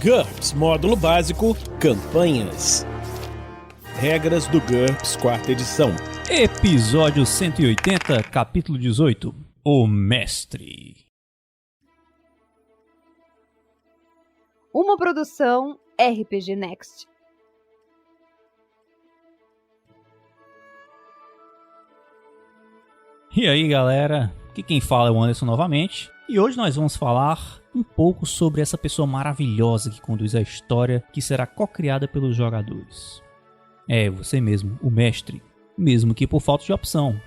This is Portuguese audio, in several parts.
GURPS Módulo Básico Campanhas. Regras do GURPS 4ª edição. Episódio 180, capítulo 18. O Mestre. Uma produção RPG Next. E aí, galera? Aqui quem fala é o Anderson novamente. E hoje nós vamos falar um pouco sobre essa pessoa maravilhosa que conduz a história, que será co-criada pelos jogadores. É, você mesmo, o mestre, mesmo que por falta de opção.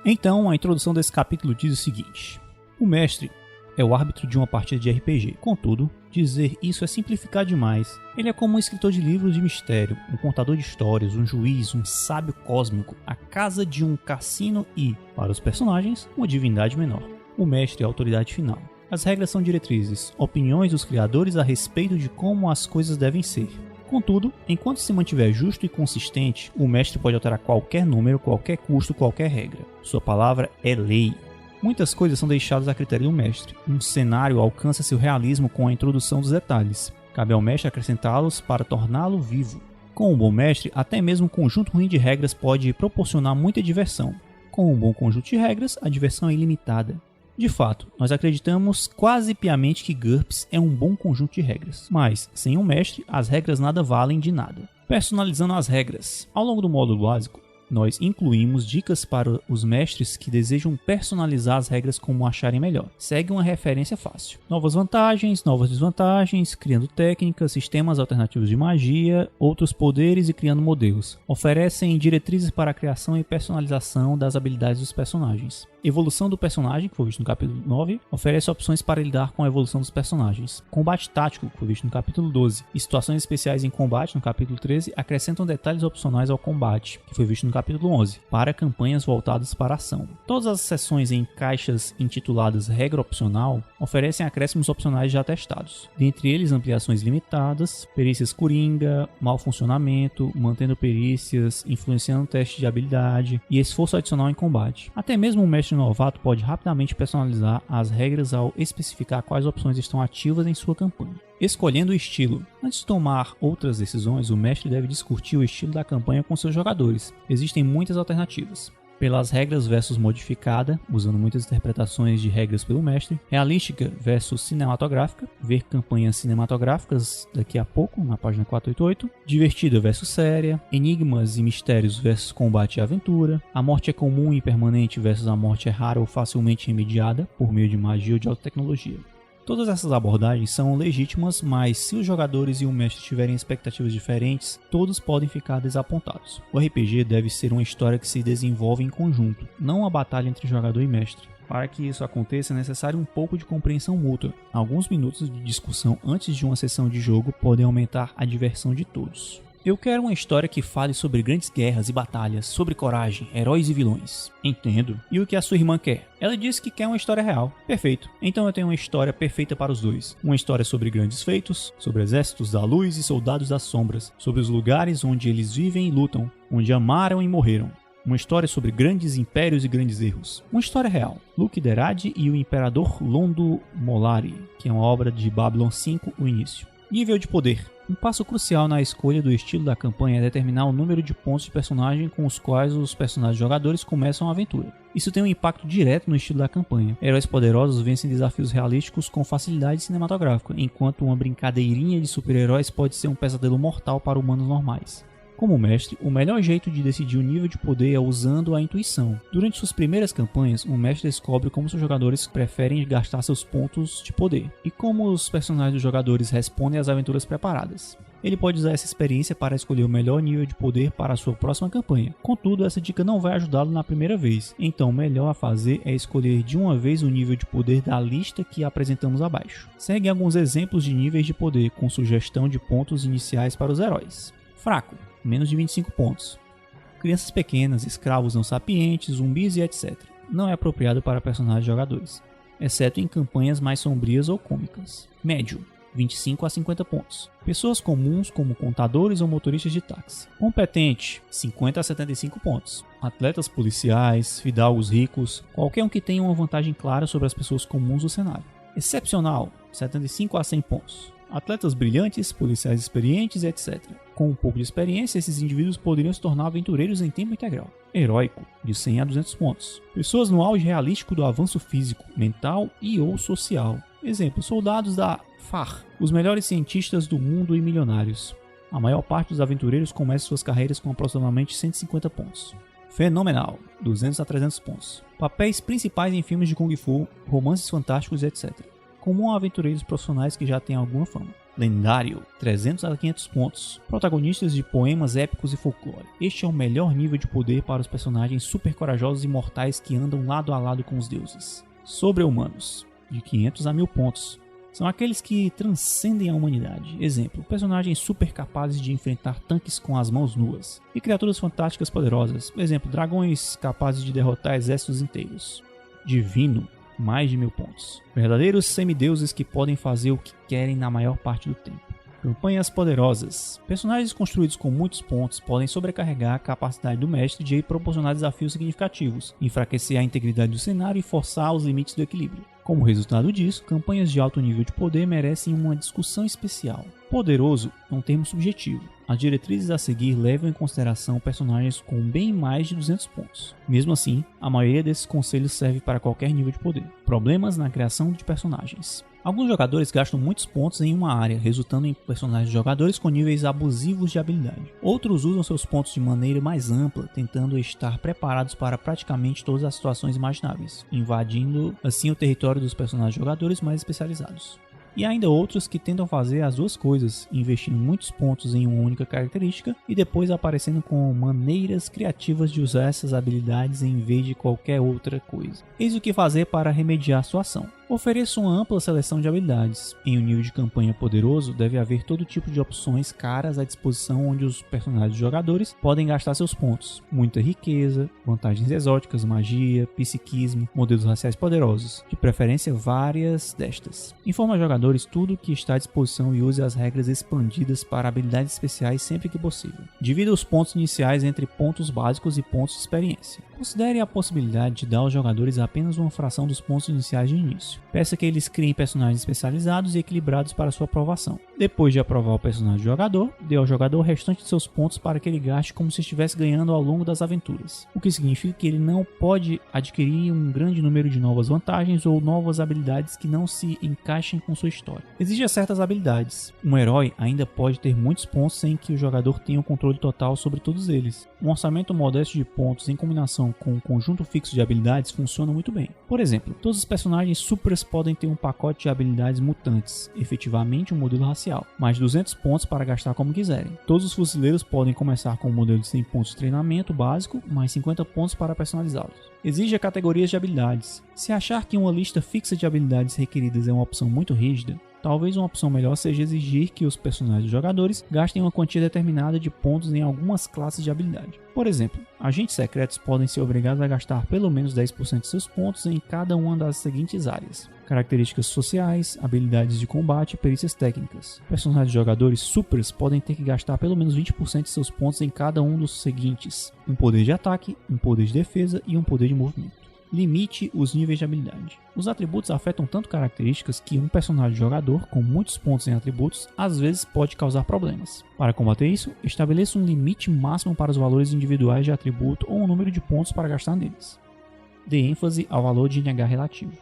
Então, a introdução desse capítulo diz o seguinte: o mestre é o árbitro de uma partida de RPG. Contudo, dizer isso é simplificar demais. Ele é como um escritor de livros de mistério, um contador de histórias, um juiz, um sábio cósmico, a casa de um cassino e, para os personagens, uma divindade menor. O mestre é a autoridade final. As regras são diretrizes, opiniões dos criadores a respeito de como as coisas devem ser. Contudo, enquanto se mantiver justo e consistente, o mestre pode alterar qualquer número, qualquer custo, qualquer regra. Sua palavra é lei. Muitas coisas são deixadas a critério do mestre. Um cenário alcança seu realismo com a introdução dos detalhes. Cabe ao mestre acrescentá-los para torná-lo vivo. Com um bom mestre, até mesmo um conjunto ruim de regras pode proporcionar muita diversão. Com um bom conjunto de regras, a diversão é ilimitada. De fato, nós acreditamos quase piamente que GURPS é um bom conjunto de regras, mas, sem um mestre, as regras nada valem de nada. Personalizando as regras. Ao longo do módulo básico, nós incluímos dicas para os mestres que desejam personalizar as regras como acharem melhor. Segue uma referência fácil. Novas vantagens, novas desvantagens, criando técnicas, sistemas alternativos de magia, outros poderes e criando modelos. Oferecem diretrizes para a criação e personalização das habilidades dos personagens. Evolução do personagem, que foi visto no capítulo 9, oferece opções para lidar com a evolução dos personagens. Combate tático, que foi visto no capítulo 12, e situações especiais em combate, no capítulo 13, acrescentam detalhes opcionais ao combate, que foi visto no capítulo 11, para campanhas voltadas para a ação. Todas as seções em caixas intituladas Regra Opcional oferecem acréscimos opcionais já testados, dentre eles ampliações limitadas, perícias coringa, mau funcionamento, mantendo perícias, influenciando testes de habilidade e esforço adicional em combate. Até mesmo o mestre novato pode rapidamente personalizar as regras ao especificar quais opções estão ativas em sua campanha. Escolhendo o estilo. Antes de tomar outras decisões, o mestre deve discutir o estilo da campanha com seus jogadores. Existem muitas alternativas. Pelas regras versus modificada, usando muitas interpretações de regras pelo mestre. Realística versus cinematográfica, ver campanhas cinematográficas daqui a pouco, na página 488. Divertida versus séria. Enigmas e mistérios versus combate e aventura. A morte é comum e permanente versus a morte é rara ou facilmente remediada por meio de magia ou de alta tecnologia. Todas essas abordagens são legítimas, mas se os jogadores e o mestre tiverem expectativas diferentes, todos podem ficar desapontados. O RPG deve ser uma história que se desenvolve em conjunto, não uma batalha entre jogador e mestre. Para que isso aconteça é necessário um pouco de compreensão mútua. Alguns minutos de discussão antes de uma sessão de jogo podem aumentar a diversão de todos. Eu quero uma história que fale sobre grandes guerras e batalhas, sobre coragem, heróis e vilões. Entendo. E o que a sua irmã quer? Ela disse que quer uma história real. Perfeito. Então eu tenho uma história perfeita para os dois. Uma história sobre grandes feitos, sobre exércitos da luz e soldados das sombras, sobre os lugares onde eles vivem e lutam, onde amaram e morreram. Uma história sobre grandes impérios e grandes erros. Uma história real. Luke Derad e o Imperador Londo Mollari, que é uma obra de Babylon 5, o início. Nível de poder. Um passo crucial na escolha do estilo da campanha é determinar o número de pontos de personagem com os quais os personagens jogadores começam a aventura. Isso tem um impacto direto no estilo da campanha. Heróis poderosos vencem desafios realísticos com facilidade cinematográfica, enquanto uma brincadeirinha de super-heróis pode ser um pesadelo mortal para humanos normais. Como mestre, o melhor jeito de decidir o nível de poder é usando a intuição. Durante suas primeiras campanhas, o mestre descobre como seus jogadores preferem gastar seus pontos de poder e como os personagens dos jogadores respondem às aventuras preparadas. Ele pode usar essa experiência para escolher o melhor nível de poder para a sua próxima campanha. Contudo, essa dica não vai ajudá-lo na primeira vez, então o melhor a fazer é escolher de uma vez o nível de poder da lista que apresentamos abaixo. Segue alguns exemplos de níveis de poder com sugestão de pontos iniciais para os heróis. Fraco, menos de 25 pontos. Crianças pequenas, escravos não sapientes, zumbis e etc. Não é apropriado para personagens jogadores, exceto em campanhas mais sombrias ou cômicas. Médio, 25 a 50 pontos. Pessoas comuns como contadores ou motoristas de táxi. Competente, 50 a 75 pontos. Atletas policiais, fidalgos ricos, qualquer um que tenha uma vantagem clara sobre as pessoas comuns do cenário. Excepcional, 75 a 100 pontos. Atletas brilhantes, policiais experientes, etc. Com um pouco de experiência, esses indivíduos poderiam se tornar aventureiros em tempo integral. Heróico, de 100 a 200 pontos. Pessoas no auge realístico do avanço físico, mental e ou social. Exemplo, soldados da FAR, os melhores cientistas do mundo e milionários. A maior parte dos aventureiros começa suas carreiras com aproximadamente 150 pontos. Fenomenal, 200 a 300 pontos. Papéis principais em filmes de Kung Fu, romances fantásticos, etc. Comum a aventureiros profissionais que já têm alguma fama. Lendário, 300 a 500 pontos. Protagonistas de poemas épicos e folclore. Este é o melhor nível de poder para os personagens super corajosos e mortais que andam lado a lado com os deuses. Sobre-humanos, de 500 a 1000 pontos. São aqueles que transcendem a humanidade. Exemplo, personagens super capazes de enfrentar tanques com as mãos nuas. E criaturas fantásticas poderosas. Exemplo, dragões capazes de derrotar exércitos inteiros. Divino, mais de 1000 pontos. Verdadeiros semideuses que podem fazer o que querem na maior parte do tempo. Campanhas poderosas. Personagens construídos com muitos pontos podem sobrecarregar a capacidade do mestre de proporcionar desafios significativos, enfraquecer a integridade do cenário e forçar os limites do equilíbrio. Como resultado disso, campanhas de alto nível de poder merecem uma discussão especial. Poderoso é um termo subjetivo. As diretrizes a seguir levam em consideração personagens com bem mais de 200 pontos. Mesmo assim, a maioria desses conselhos serve para qualquer nível de poder. Problemas na criação de personagens. Alguns jogadores gastam muitos pontos em uma área, resultando em personagens de jogadores com níveis abusivos de habilidade. Outros usam seus pontos de maneira mais ampla, tentando estar preparados para praticamente todas as situações imagináveis, invadindo assim o território dos personagens jogadores mais especializados. E ainda outros que tentam fazer as duas coisas, investindo muitos pontos em uma única característica e depois aparecendo com maneiras criativas de usar essas habilidades em vez de qualquer outra coisa. Eis o que fazer para remediar sua ação. Ofereça uma ampla seleção de habilidades. Em um nível de campanha poderoso, deve haver todo tipo de opções caras à disposição onde os personagens jogadores podem gastar seus pontos. Muita riqueza, vantagens exóticas, magia, psiquismo, modelos raciais poderosos. De preferência, várias destas. Informe aos jogadores tudo o que está à disposição e use as regras expandidas para habilidades especiais sempre que possível. Divida os pontos iniciais entre pontos básicos e pontos de experiência. Considere a possibilidade de dar aos jogadores apenas uma fração dos pontos iniciais de início. Peça que eles criem personagens especializados e equilibrados para sua aprovação. Depois de aprovar o personagem do jogador, dê ao jogador o restante de seus pontos para que ele gaste como se estivesse ganhando ao longo das aventuras. O que significa que ele não pode adquirir um grande número de novas vantagens ou novas habilidades que não se encaixem com sua história. Exija certas habilidades. Um herói ainda pode ter muitos pontos sem que o jogador tenha o controle total sobre todos eles. Um orçamento modesto de pontos em combinação com um conjunto fixo de habilidades funciona muito bem. Por exemplo, todos os personagens supers podem ter um pacote de habilidades mutantes, efetivamente um modelo racial, mais 200 pontos para gastar como quiserem. Todos os fuzileiros podem começar com um modelo de 100 pontos de treinamento básico, mais 50 pontos para personalizá-los. Exija categorias de habilidades. Se achar que uma lista fixa de habilidades requeridas é uma opção muito rígida, talvez uma opção melhor seja exigir que os personagens dos jogadores gastem uma quantia determinada de pontos em algumas classes de habilidade. Por exemplo, agentes secretos podem ser obrigados a gastar pelo menos 10% de seus pontos em cada uma das seguintes áreas: características sociais, habilidades de combate e perícias técnicas. Personagens de jogadores supers podem ter que gastar pelo menos 20% de seus pontos em cada um dos seguintes: um poder de ataque, um poder de defesa e um poder de movimento. Limite os níveis de habilidade. Os atributos afetam tanto características que um personagem jogador com muitos pontos em atributos às vezes pode causar problemas. Para combater isso, estabeleça um limite máximo para os valores individuais de atributo ou um número de pontos para gastar neles. Dê ênfase ao valor de NH relativo.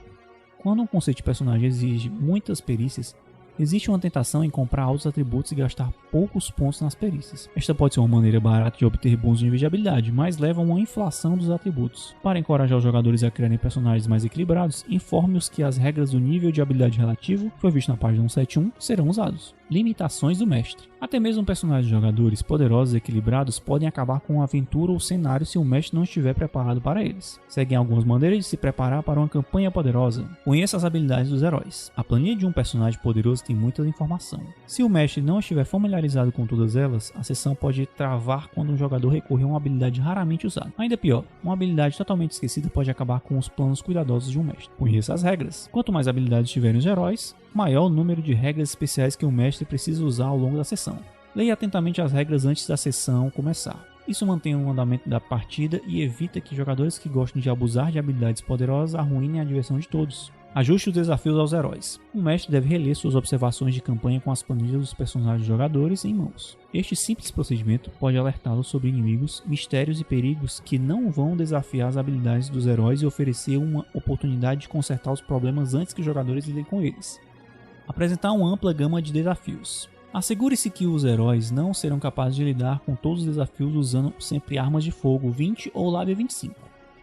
Quando um conceito de personagem exige muitas perícias, existe uma tentação em comprar altos atributos e gastar poucos pontos nas perícias. Esta pode ser uma maneira barata de obter bons níveis de habilidade, mas leva a uma inflação dos atributos. Para encorajar os jogadores a criarem personagens mais equilibrados, informe-os que as regras do nível de habilidade relativo, que foi visto na página 171, serão usados. Limitações do mestre. Até mesmo personagens de jogadores poderosos e equilibrados podem acabar com uma aventura ou cenário se o mestre não estiver preparado para eles. Seguem algumas maneiras de se preparar para uma campanha poderosa. Conheça as habilidades dos heróis. A planilha de um personagem poderoso tem muita informação. Se o mestre não estiver familiarizado com todas elas, a sessão pode travar quando um jogador recorrer a uma habilidade raramente usada. Ainda pior, uma habilidade totalmente esquecida pode acabar com os planos cuidadosos de um mestre. Conheça as regras. Quanto mais habilidades tiverem os heróis, maior o número de regras especiais que o mestre precisa usar ao longo da sessão. Leia atentamente as regras antes da sessão começar. Isso mantém o andamento da partida e evita que jogadores que gostam de abusar de habilidades poderosas arruinem a diversão de todos. Ajuste os desafios aos heróis. O mestre deve reler suas observações de campanha com as planilhas dos personagens jogadores em mãos. Este simples procedimento pode alertá-lo sobre inimigos, mistérios e perigos que não vão desafiar as habilidades dos heróis e oferecer uma oportunidade de consertar os problemas antes que os jogadores lidem com eles. Apresentar uma ampla gama de desafios. Assegure-se que os heróis não serão capazes de lidar com todos os desafios usando sempre armas de fogo 20 ou lábia 25.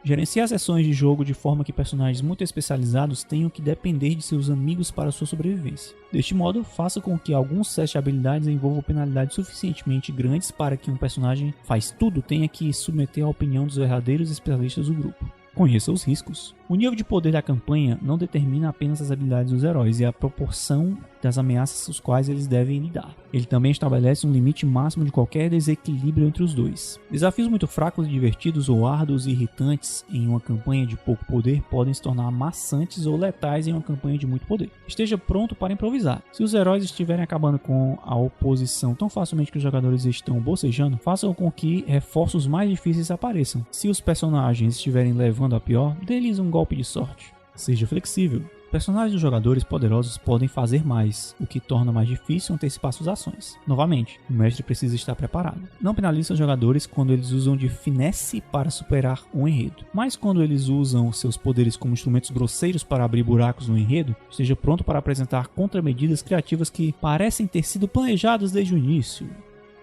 Gerenciar sessões de jogo de forma que personagens muito especializados tenham que depender de seus amigos para sua sobrevivência. Deste modo, faça com que alguns sets de habilidades envolvam penalidades suficientemente grandes para que um personagem faz tudo tenha que submeter à opinião dos verdadeiros especialistas do grupo. Conheça os riscos. O nível de poder da campanha não determina apenas as habilidades dos heróis e a proporção das ameaças com as quais eles devem lidar. Ele também estabelece um limite máximo de qualquer desequilíbrio entre os dois. Desafios muito fracos e divertidos ou árduos e irritantes em uma campanha de pouco poder podem se tornar maçantes ou letais em uma campanha de muito poder. Esteja pronto para improvisar. Se os heróis estiverem acabando com a oposição tão facilmente que os jogadores estão bocejando, façam com que reforços mais difíceis apareçam. Se os personagens estiverem levando a pior, dê-lhes um golpe de sorte. Seja flexível. Personagens dos jogadores poderosos podem fazer mais, o que torna mais difícil antecipar suas ações. Novamente, o mestre precisa estar preparado. Não penalize os jogadores quando eles usam de finesse para superar um enredo, mas quando eles usam seus poderes como instrumentos grosseiros para abrir buracos no enredo, esteja pronto para apresentar contramedidas criativas que parecem ter sido planejadas desde o início.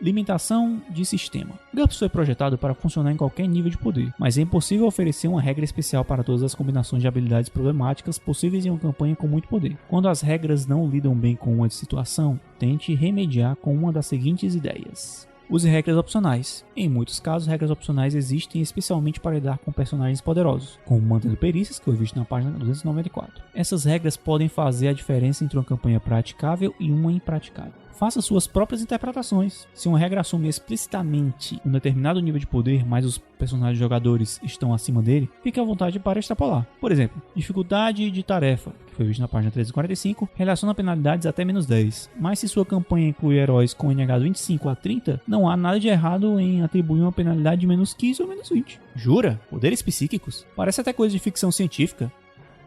Limitação de sistema. GURPS foi projetado para funcionar em qualquer nível de poder, mas é impossível oferecer uma regra especial para todas as combinações de habilidades problemáticas possíveis em uma campanha com muito poder. Quando as regras não lidam bem com uma situação, tente remediar com uma das seguintes ideias. Use regras opcionais. Em muitos casos, regras opcionais existem especialmente para lidar com personagens poderosos, como mantendo perícias, que foi visto na página 294. Essas regras podem fazer a diferença entre uma campanha praticável e uma impraticável. Faça suas próprias interpretações. Se uma regra assume explicitamente um determinado nível de poder, mas os personagens jogadores estão acima dele, fique à vontade para extrapolar. Por exemplo, dificuldade de tarefa, que foi visto na página 345, relaciona penalidades até -10. Mas se sua campanha inclui heróis com NH 25 a 30, não há nada de errado em atribuir uma penalidade de -15 ou -20. Jura? Poderes psíquicos? Parece até coisa de ficção científica.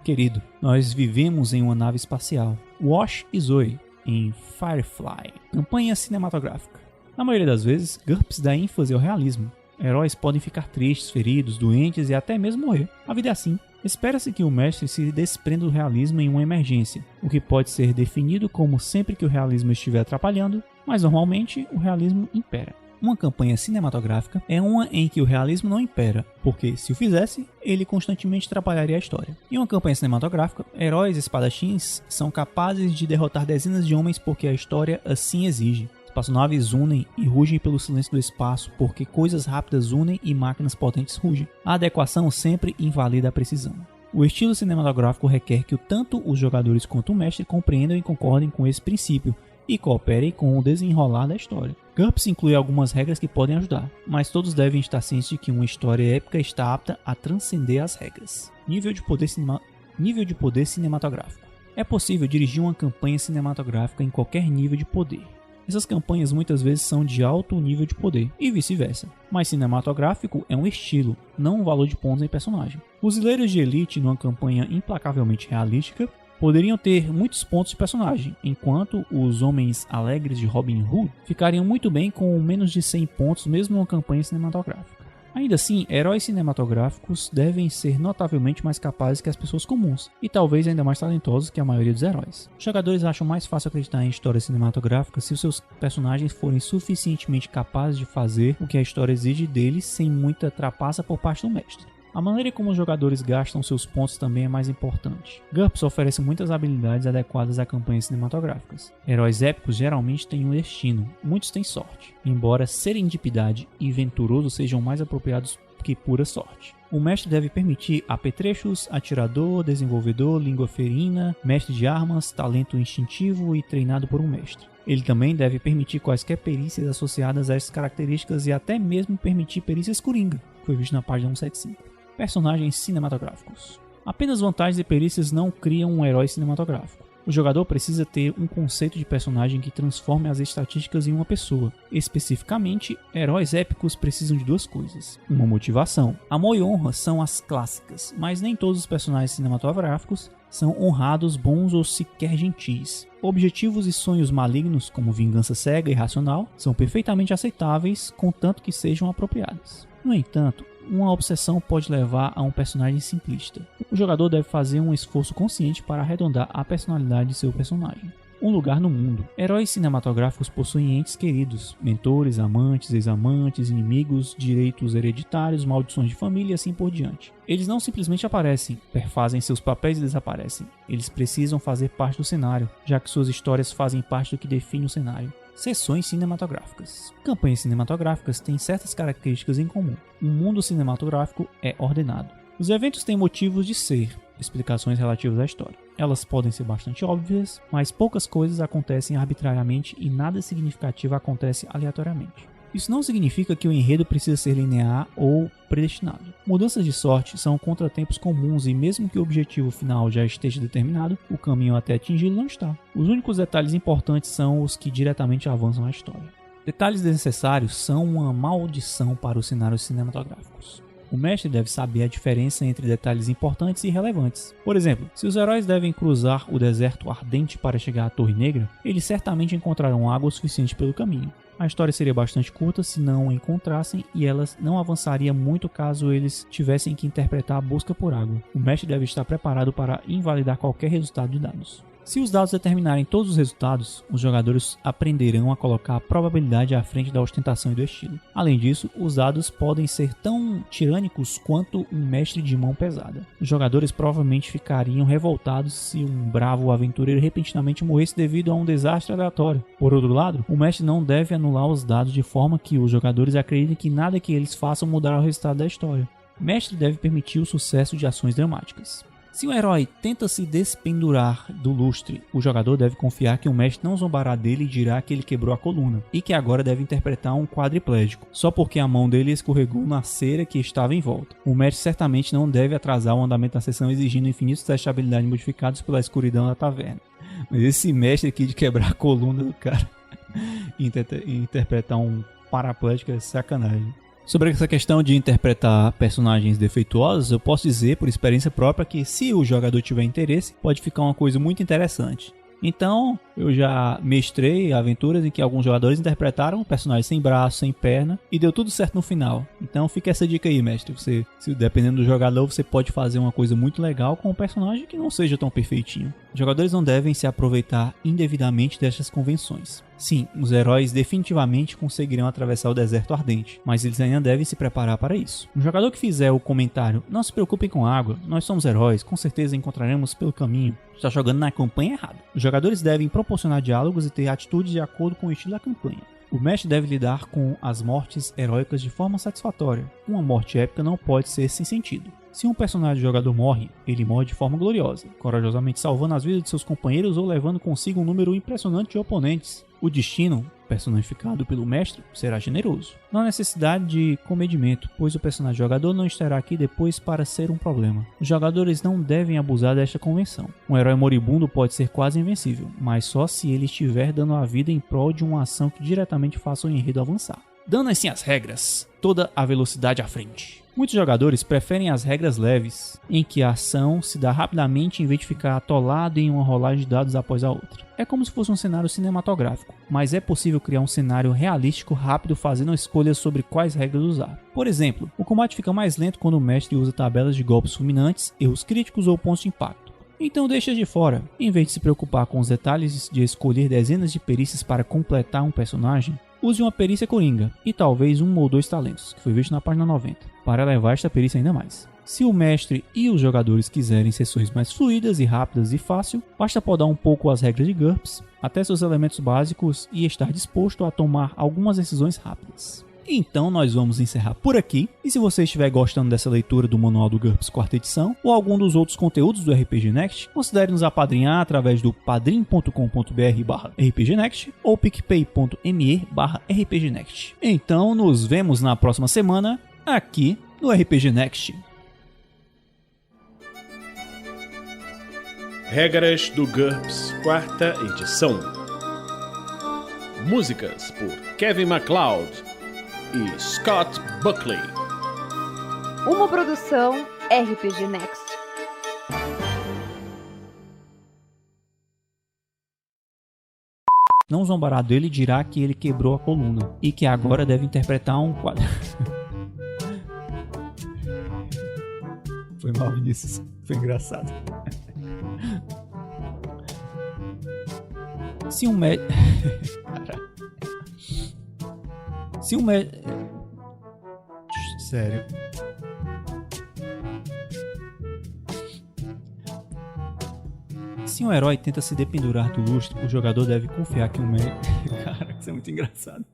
Querido, nós vivemos em uma nave espacial. Wash e Zoe em Firefly. Campanha cinematográfica. Na maioria das vezes, GURPS dá ênfase ao realismo. Heróis podem ficar tristes, feridos, doentes e até mesmo morrer. A vida é assim. Espera-se que o mestre se desprenda do realismo em uma emergência, o que pode ser definido como sempre que o realismo estiver atrapalhando, mas normalmente o realismo impera. Uma campanha cinematográfica é uma em que o realismo não impera, porque se o fizesse, ele constantemente atrapalharia a história. Em uma campanha cinematográfica, heróis espadachins são capazes de derrotar dezenas de homens porque a história assim exige. Espaçonaves unem e rugem pelo silêncio do espaço porque coisas rápidas unem e máquinas potentes rugem. A adequação sempre invalida a precisão. O estilo cinematográfico requer que tanto os jogadores quanto o mestre compreendam e concordem com esse princípio e cooperem com o desenrolar da história. GURPS inclui algumas regras que podem ajudar, mas todos devem estar cientes de que uma história épica está apta a transcender as regras. Nível de poder cinematográfico. É possível dirigir uma campanha cinematográfica em qualquer nível de poder. Essas campanhas muitas vezes são de alto nível de poder, e vice-versa. Mas cinematográfico é um estilo, não um valor de pontos em personagem. Fuzileiros de elite numa campanha implacavelmente realística poderiam ter muitos pontos de personagem, enquanto os homens alegres de Robin Hood ficariam muito bem com menos de 100 pontos mesmo numa campanha cinematográfica. Ainda assim, heróis cinematográficos devem ser notavelmente mais capazes que as pessoas comuns, e talvez ainda mais talentosos que a maioria dos heróis. Os jogadores acham mais fácil acreditar em histórias cinematográficas se os seus personagens forem suficientemente capazes de fazer o que a história exige deles sem muita trapaça por parte do mestre. A maneira como os jogadores gastam seus pontos também é mais importante. GURPS oferece muitas habilidades adequadas a campanhas cinematográficas. Heróis épicos geralmente têm um destino, muitos têm sorte, embora serendipidade e venturoso sejam mais apropriados que pura sorte. O mestre deve permitir apetrechos, atirador, desenvolvedor, língua ferina, mestre de armas, talento instintivo e treinado por um mestre. Ele também deve permitir quaisquer perícias associadas a essas características e até mesmo permitir perícias coringa, que foi visto na página 175. Personagens cinematográficos. Apenas vantagens e perícias não criam um herói cinematográfico. O jogador precisa ter um conceito de personagem que transforme as estatísticas em uma pessoa. Especificamente, heróis épicos precisam de duas coisas: uma motivação. Amor e honra são as clássicas, mas nem todos os personagens cinematográficos são honrados, bons ou sequer gentis. Objetivos e sonhos malignos, como vingança cega e irracional, são perfeitamente aceitáveis, contanto que sejam apropriados. No entanto, uma obsessão pode levar a um personagem simplista. O jogador deve fazer um esforço consciente para arredondar a personalidade de seu personagem. Um lugar no mundo. Heróis cinematográficos possuem entes queridos, mentores, amantes, ex-amantes, inimigos, direitos hereditários, maldições de família e assim por diante. Eles não simplesmente aparecem, perfazem seus papéis e desaparecem. Eles precisam fazer parte do cenário, já que suas histórias fazem parte do que define o cenário. Seções cinematográficas. Campanhas cinematográficas têm certas características em comum. Um mundo cinematográfico é ordenado. Os eventos têm motivos de ser, explicações relativas à história. Elas podem ser bastante óbvias, mas poucas coisas acontecem arbitrariamente e nada significativo acontece aleatoriamente. Isso não significa que o enredo precisa ser linear ou predestinado. Mudanças de sorte são contratempos comuns e mesmo que o objetivo final já esteja determinado, o caminho até atingi-lo não está. Os únicos detalhes importantes são os que diretamente avançam a história. Detalhes desnecessários são uma maldição para os cenários cinematográficos. O mestre deve saber a diferença entre detalhes importantes e relevantes. Por exemplo, se os heróis devem cruzar o deserto ardente para chegar à Torre Negra, eles certamente encontrarão água o suficiente pelo caminho. A história seria bastante curta se não a encontrassem e elas não avançaria muito caso eles tivessem que interpretar a busca por água. O mestre deve estar preparado para invalidar qualquer resultado de dados. Se os dados determinarem todos os resultados, os jogadores aprenderão a colocar a probabilidade à frente da ostentação e do estilo. Além disso, os dados podem ser tão tirânicos quanto um mestre de mão pesada. Os jogadores provavelmente ficariam revoltados se um bravo aventureiro repentinamente morresse devido a um desastre aleatório. Por outro lado, o mestre não deve anular os dados de forma que os jogadores acreditem que nada que eles façam mudará o resultado da história. O mestre deve permitir o sucesso de ações dramáticas. Se o herói tenta se despendurar do lustre, o jogador deve confiar que o mestre não zombará dele e dirá que ele quebrou a coluna, e que agora deve interpretar um quadriplégico, só porque a mão dele escorregou na cera que estava em volta. O mestre certamente não deve atrasar o andamento da sessão exigindo infinitos testes de habilidade modificados pela escuridão da taverna. Mas esse mestre aqui de quebrar a coluna do cara e interpretar um paraplégico é sacanagem. Sobre essa questão de interpretar personagens defeituosos, eu posso dizer por experiência própria que se o jogador tiver interesse, pode ficar uma coisa muito interessante. Então, eu já mestrei aventuras em que alguns jogadores interpretaram personagens sem braço, sem perna, e deu tudo certo no final. Então fica essa dica aí, mestre. Você, dependendo do jogador, você pode fazer uma coisa muito legal com um personagem que não seja tão perfeitinho. Os jogadores não devem se aproveitar indevidamente destas convenções. Sim, os heróis definitivamente conseguirão atravessar o deserto ardente, mas eles ainda devem se preparar para isso. Um jogador que fizer o comentário "não se preocupem com água, nós somos heróis, com certeza encontraremos pelo caminho", está jogando na campanha errada. Os jogadores devem proporcionar diálogos e ter atitudes de acordo com o estilo da campanha. O mestre deve lidar com as mortes heróicas de forma satisfatória. Uma morte épica não pode ser sem sentido. Se um personagem jogador morre, ele morre de forma gloriosa, corajosamente salvando as vidas de seus companheiros ou levando consigo um número impressionante de oponentes. O destino, personificado pelo mestre, será generoso. Não há necessidade de comedimento, pois o personagem jogador não estará aqui depois para ser um problema. Os jogadores não devem abusar desta convenção. Um herói moribundo pode ser quase invencível, mas só se ele estiver dando a vida em prol de uma ação que diretamente faça o enredo avançar. Dando assim as regras, toda a velocidade à frente. Muitos jogadores preferem as regras leves, em que a ação se dá rapidamente em vez de ficar atolado em uma rolagem de dados após a outra. É como se fosse um cenário cinematográfico, mas é possível criar um cenário realístico rápido fazendo escolhas sobre quais regras usar. Por exemplo, o combate fica mais lento quando o mestre usa tabelas de golpes fulminantes, erros críticos ou pontos de impacto. Então deixa de fora. Em vez de se preocupar com os detalhes de escolher dezenas de perícias para completar um personagem, use uma perícia coringa e talvez um ou dois talentos, que foi visto na página 90, para elevar esta perícia ainda mais. Se o mestre e os jogadores quiserem sessões mais fluidas e rápidas e fácil, basta podar um pouco as regras de GURPS, até seus elementos básicos e estar disposto a tomar algumas decisões rápidas. Então nós vamos encerrar por aqui, e se você estiver gostando dessa leitura do Manual do GURPS 4ª edição, ou algum dos outros conteúdos do RPG Next, considere nos apadrinhar através do padrim.com.br/rpgnext ou picpay.me/rpgnext. Então nos vemos na próxima semana, aqui no RPG Next. Regras do GURPS 4ª edição. Músicas por Kevin MacLeod e Scott Buckley. Uma produção RPG Next. não zombará dele, dirá que ele quebrou a coluna e que agora deve interpretar um quadro. Foi mal, Vinícius. Foi engraçado. Se um médico... Se um médico... Sério. Se um herói tenta se dependurar do lustre, o jogador deve confiar que um médico... Cara, isso é muito engraçado.